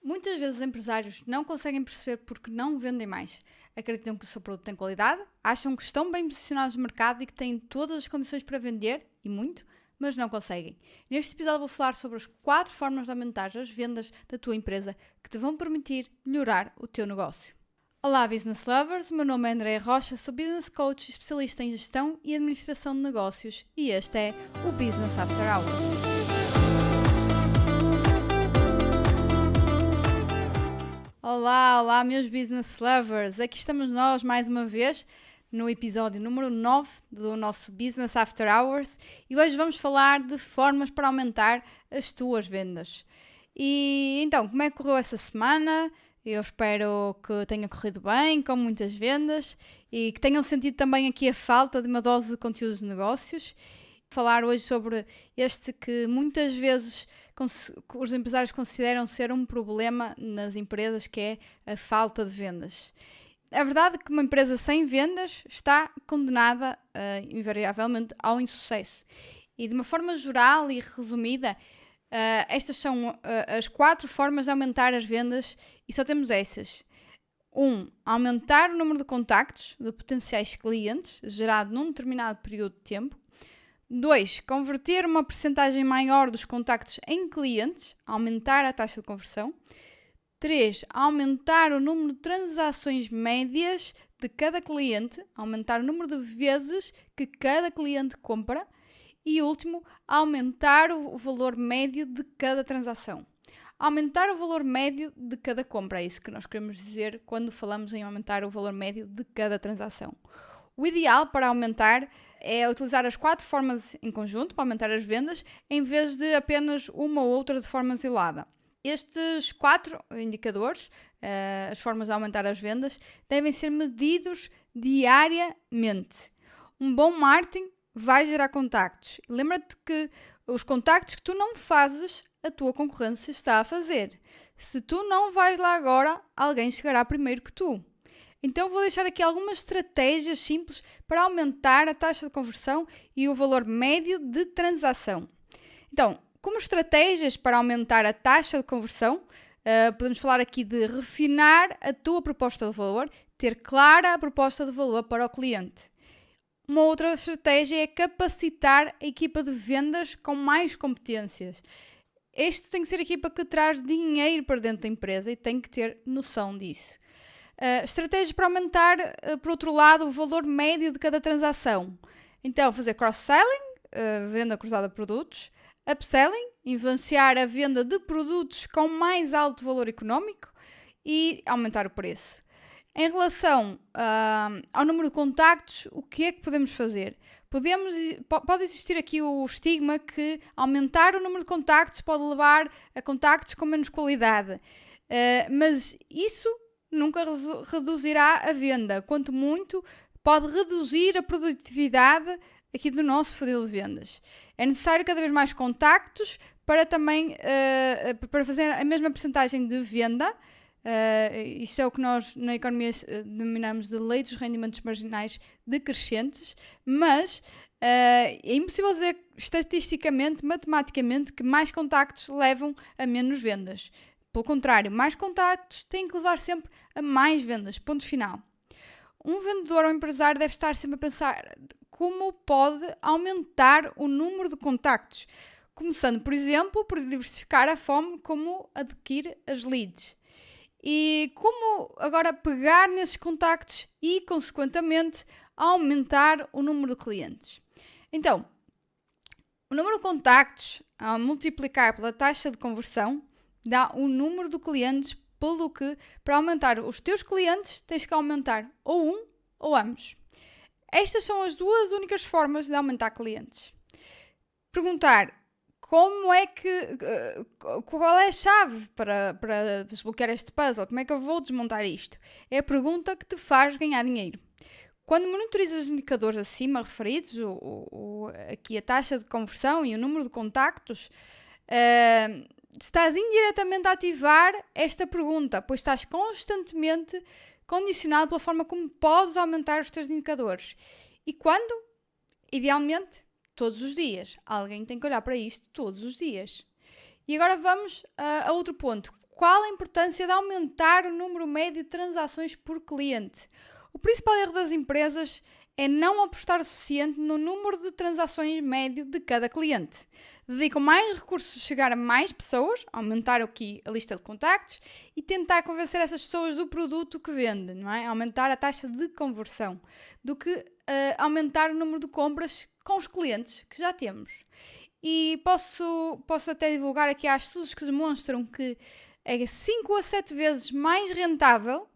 Muitas vezes os empresários não conseguem perceber porque não vendem mais. Acreditam que o seu produto tem qualidade, acham que estão bem posicionados no mercado e que têm todas as condições para vender, e muito, mas não conseguem. Neste episódio vou falar sobre as 4 formas de aumentar as vendas da tua empresa que te vão permitir melhorar o teu negócio. Olá Business Lovers, meu nome é Andréa Rocha, sou Business Coach especialista em gestão e administração de negócios e este é o Business After Hours. Olá meus Business Lovers, aqui estamos nós mais uma vez no episódio número 9 do nosso Business After Hours e hoje vamos falar de formas para aumentar as tuas vendas. E então, como é que correu essa semana? Eu espero que tenha corrido bem, com muitas vendas e que tenham sentido também aqui a falta de uma dose de conteúdos de negócios. Falar hoje sobre este que muitas vezes os empresários consideram ser um problema nas empresas, que é a falta de vendas. É verdade que uma empresa sem vendas está condenada, invariavelmente, ao insucesso. E de uma forma geral e resumida, estas são as 4 formas de aumentar as vendas e só temos essas. 1. Aumentar o número de contactos de potenciais clientes gerado num determinado período de tempo. 2. Converter uma percentagem maior dos contactos em clientes, aumentar a taxa de conversão. 3. Aumentar o número de transações médias de cada cliente, aumentar o número de vezes que cada cliente compra. E último, aumentar o valor médio de cada transação. Aumentar o valor médio de cada compra, é isso que nós queremos dizer quando falamos em aumentar o valor médio de cada transação. O ideal para aumentar é utilizar as 4 formas em conjunto para aumentar as vendas, em vez de apenas uma ou outra de forma isolada. Estes 4 indicadores, as formas de aumentar as vendas, devem ser medidos diariamente. Um bom marketing vai gerar contactos. Lembra-te que os contactos que tu não fazes, a tua concorrência está a fazer. Se tu não vais lá agora, alguém chegará primeiro que tu. Então vou deixar aqui algumas estratégias simples para aumentar a taxa de conversão e o valor médio de transação. Então, como estratégias para aumentar a taxa de conversão, podemos falar aqui de refinar a tua proposta de valor, ter clara a proposta de valor para o cliente. Uma outra estratégia é capacitar a equipa de vendas com mais competências. Este tem que ser a equipa que traz dinheiro para dentro da empresa e tem que ter noção disso. Estratégias para aumentar, por outro lado, o valor médio de cada transação. Então, fazer cross-selling, venda cruzada de produtos, upselling, influenciar a venda de produtos com mais alto valor económico e aumentar o preço. Em relação ao número de contactos, o que é que podemos fazer? Pode existir aqui o estigma que aumentar o número de contactos pode levar a contactos com menos qualidade, mas isso nunca reduzirá a venda, quanto muito pode reduzir a produtividade aqui do nosso funil de vendas. É necessário cada vez mais contactos para também para fazer a mesma percentagem de venda. Isto é o que nós na economia denominamos de lei dos rendimentos marginais decrescentes, mas é impossível dizer estatisticamente, matematicamente, que mais contactos levam a menos vendas. Pelo contrário, mais contactos têm que levar sempre a mais vendas. Ponto final. Um vendedor ou empresário deve estar sempre a pensar como pode aumentar o número de contactos, começando, por exemplo, por diversificar a forma como adquirir as leads. E como agora pegar nesses contactos e, consequentemente, aumentar o número de clientes. Então, o número de contactos, ao multiplicar pela taxa de conversão, dá o número de clientes, pelo que, para aumentar os teus clientes, tens que aumentar ou um ou ambos. Estas são as 2 únicas formas de aumentar clientes. Perguntar como é que, qual é a chave para desbloquear este puzzle? Como é que eu vou desmontar isto? É a pergunta que te faz ganhar dinheiro. Quando monitorizas os indicadores acima referidos, aqui a taxa de conversão e o número de contactos, estás indiretamente a ativar esta pergunta, pois estás constantemente condicionado pela forma como podes aumentar os teus indicadores. E quando? Idealmente, todos os dias. Alguém tem que olhar para isto todos os dias. E agora vamos a outro ponto. qual a importância de aumentar o número médio de transações por cliente? O principal erro das empresas é não apostar o suficiente no número de transações médio de cada cliente. Dedicam mais recursos a chegar a mais pessoas, aumentar aqui a lista de contactos e tentar convencer essas pessoas do produto que vendem, não é? Aumentar a taxa de conversão, do que aumentar o número de compras com os clientes que já temos. E posso até divulgar aqui, há estudos que demonstram que é 5 a 7 vezes mais rentável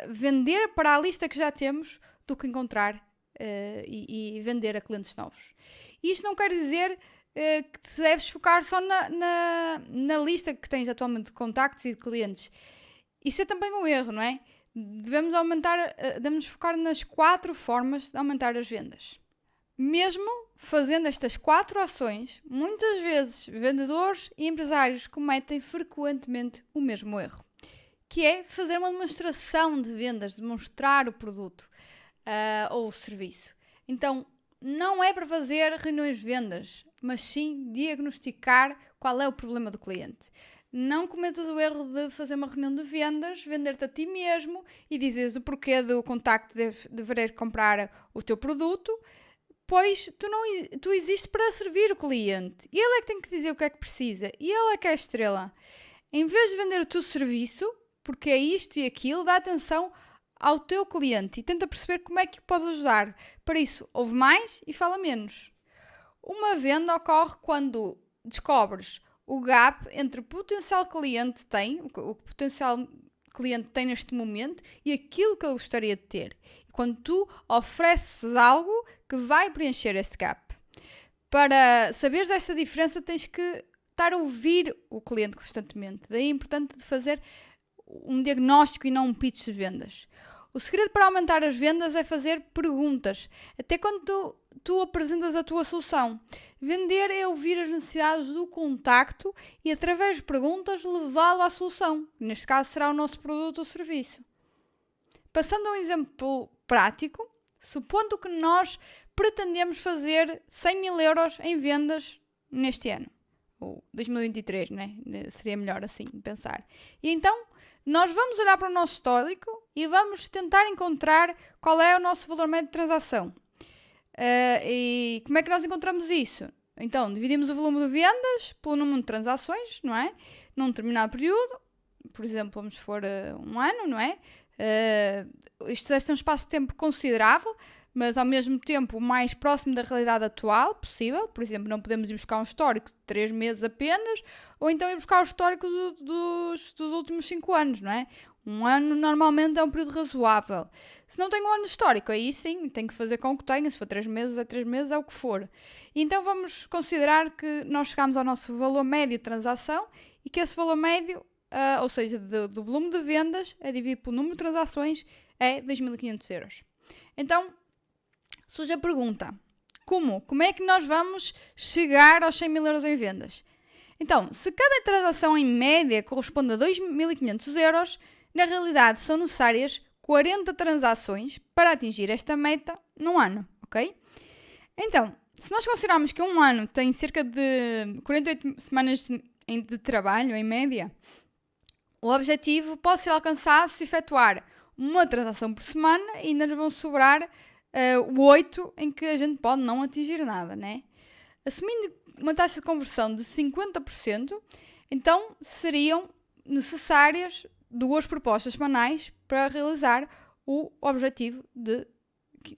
vender para a lista que já temos do que encontrar e vender a clientes novos. E isto não quer dizer que te deves focar só na lista que tens atualmente de contactos e de clientes. Isso é também um erro, não é? Devemos focar nas 4 formas de aumentar as vendas. Mesmo fazendo estas 4 ações, muitas vezes vendedores e empresários cometem frequentemente o mesmo erro, que é fazer uma demonstração de vendas, demonstrar o produto ou o serviço. Então, não é para fazer reuniões de vendas, mas sim diagnosticar qual é o problema do cliente. Não cometas o erro de fazer uma reunião de vendas, vender-te a ti mesmo e dizeres o porquê do contacto de deveres comprar o teu produto, pois tu existes para servir o cliente. E ele é que tem que dizer o que é que precisa. E ele é que é a estrela. Em vez de vender o teu serviço, porque é isto e aquilo, dá atenção ao teu cliente e tenta perceber como é que o podes ajudar. Para isso, ouve mais e fala menos. Uma venda ocorre quando descobres o gap entre o potencial cliente tem, o potencial cliente tem neste momento e aquilo que ele gostaria de ter. E quando tu ofereces algo que vai preencher esse gap. Para saberes esta diferença, tens que estar a ouvir o cliente constantemente. Daí é importante de fazer um diagnóstico e não um pitch de vendas. O segredo para aumentar as vendas é fazer perguntas, até quando tu apresentas a tua solução. Vender é ouvir as necessidades do contacto e, através de perguntas, levá-lo à solução. Neste caso, será o nosso produto ou serviço. Passando a um exemplo prático, supondo que nós pretendemos fazer 100 mil euros em vendas neste ano, ou 2023, né? Seria melhor assim pensar. E então, nós vamos olhar para o nosso histórico e vamos tentar encontrar qual é o nosso valor médio de transação. E como é que nós encontramos isso? Então, dividimos o volume de vendas pelo número de transações, não é? Num determinado período, por exemplo, vamos for um ano, não é? Isto deve ser um espaço de tempo considerável, mas ao mesmo tempo o mais próximo da realidade atual possível. Por exemplo, não podemos ir buscar um histórico de 3 meses apenas, ou então ir buscar o histórico dos últimos 5 anos, não é? Um ano normalmente é um período razoável. Se não tem um ano histórico, aí sim, tem que fazer com o que tenha. Se for 3 meses, é 3 meses, é o que for. E então vamos considerar que nós chegamos ao nosso valor médio de transação e que esse valor médio, ou seja, do volume de vendas, é dividido pelo número de transações, é 2.500 euros. Então, surge a pergunta: como é que nós vamos chegar aos 100 mil euros em vendas? Então, se cada transação em média corresponde a 2.500 euros, na realidade são necessárias 40 transações para atingir esta meta num ano, ok? Então, se nós considerarmos que um ano tem cerca de 48 semanas de trabalho, em média, o objetivo pode ser alcançado se efetuar uma transação por semana e ainda nos vão sobrar 8 em que a gente pode não atingir nada, né? Assumindo uma taxa de conversão de 50%, então seriam necessárias 2 propostas semanais para realizar o objetivo de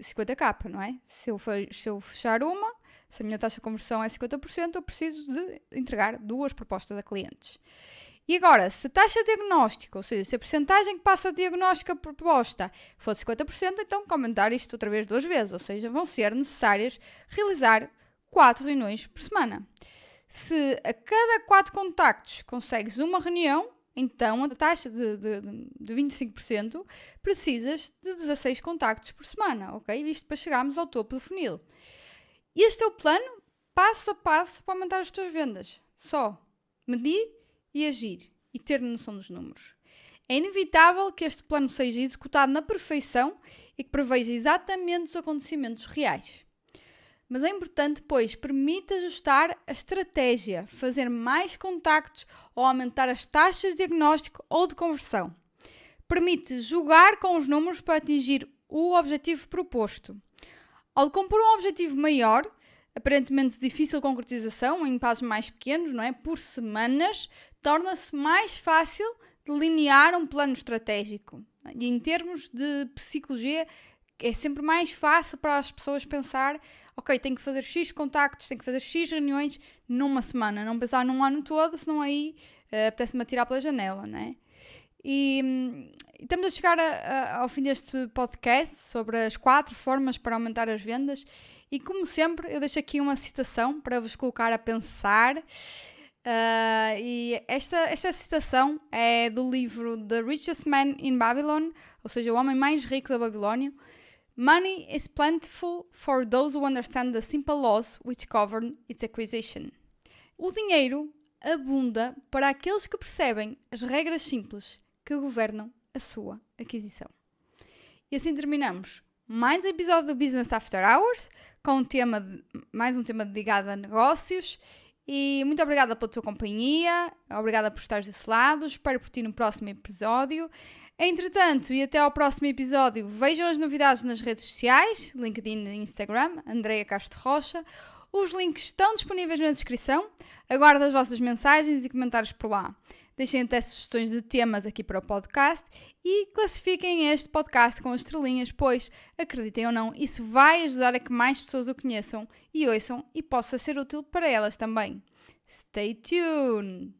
50k, não é? Se eu fechar uma, se a minha taxa de conversão é 50%, eu preciso de entregar 2 propostas a clientes. E agora, se a taxa de diagnóstico, ou seja, se a percentagem que passa de diagnóstico a proposta for de 50%, então aumentar isto outra vez 2 vezes, ou seja, vão ser necessárias realizar 4 reuniões por semana. Se a cada 4 contactos consegues uma reunião, então a taxa de 25% precisas de 16 contactos por semana, ok? Isto para chegarmos ao topo do funil. Este é o plano, passo a passo, para aumentar as tuas vendas. Só medir e agir e ter noção dos números. É inevitável que este plano seja executado na perfeição e que preveja exatamente os acontecimentos reais. mas é importante, pois permite ajustar a estratégia, fazer mais contactos ou aumentar as taxas de diagnóstico ou de conversão. Permite jogar com os números para atingir o objetivo proposto. Ao compor um objetivo maior, aparentemente difícil de concretização, em passos mais pequenos, não é? Por semanas, torna-se mais fácil delinear um plano estratégico. E em termos de psicologia, é sempre mais fácil para as pessoas pensar, ok, tenho que fazer X contactos, tenho que fazer X reuniões numa semana, não pensar num ano todo, senão aí apetece-me atirar pela janela, não é? E estamos a chegar ao fim deste podcast sobre as 4 formas para aumentar as vendas e, como sempre, eu deixo aqui uma citação para vos colocar a pensar. E esta citação é do livro The Richest Man in Babylon, ou seja, o homem mais rico da Babilónia. Money is plentiful for those who understand the simple laws which govern its acquisition. O dinheiro abunda para aqueles que percebem as regras simples que governam a sua aquisição. E assim terminamos mais um episódio do Business After Hours, com mais um tema dedicado a negócios. E muito obrigada pela tua companhia, obrigada por estares desse lado, espero por ti no próximo episódio. Entretanto, e até ao próximo episódio, vejam as novidades nas redes sociais, LinkedIn e Instagram, Andreia Castro Rocha. Os links estão disponíveis na descrição. Aguardo as vossas mensagens e comentários por lá. Deixem até sugestões de temas aqui para o podcast e classifiquem este podcast com as estrelinhas, pois, acreditem ou não, isso vai ajudar a que mais pessoas o conheçam e ouçam e possa ser útil para elas também. Stay tuned!